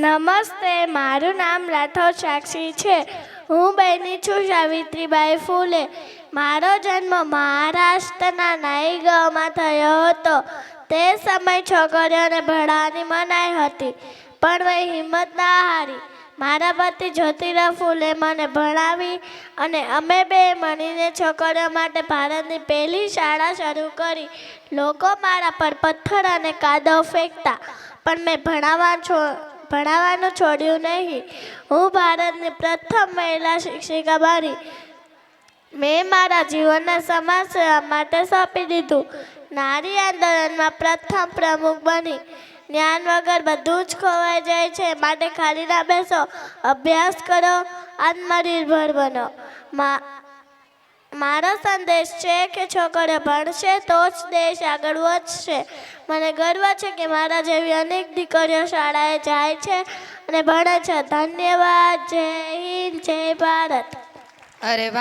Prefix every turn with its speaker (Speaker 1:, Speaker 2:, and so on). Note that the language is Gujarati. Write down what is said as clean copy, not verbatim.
Speaker 1: નમસ્તે, મારું નામ રાઠોડ સાક્ષી છે. હું બહેની છું સાવિત્રીબાઈ ફૂલે. મારો જન્મ મહારાષ્ટ્રના નાઈગાંવમાં થયો હતો. તે સમય છોકરીઓને ભણવાની મનાઈ હતી, પણ મેં હિંમત ના હારી. મારા પતિ જ્યોતિરાવ ફૂલે મને ભણાવી અને અમે બે મળીને છોકરીઓ માટે ભારતની પહેલી શાળા શરૂ કરી. લોકો મારા પર પથ્થર અને કાદવ ફેંકતા, પણ મેં ભણાવવાનું છોડ્યું નહીં. હું ભારતની પ્રથમ મહિલા શિક્ષિકા બની. મેં મારા જીવનને સમાજ સેવા માટે સોંપી દીધું. નારી આંદોલનમાં પ્રથમ પ્રમુખ બની. જ્ઞાન વગર બધું જ ખોવાઈ જાય છે, માટે ખાલી ના બેસો, અભ્યાસ કરો, આત્મનિર્ભર બનો. મારો સંદેશ છે કે છોકરીઓ ભણશે તો જ દેશ આગળ વધશે. મને ગર્વ છે કે મારા જેવી અનેક દીકરીઓ શાળાએ જાય છે અને ભણે છે. ધન્યવાદ. જય હિન્દ, જય ભારત.
Speaker 2: અરે વાહ.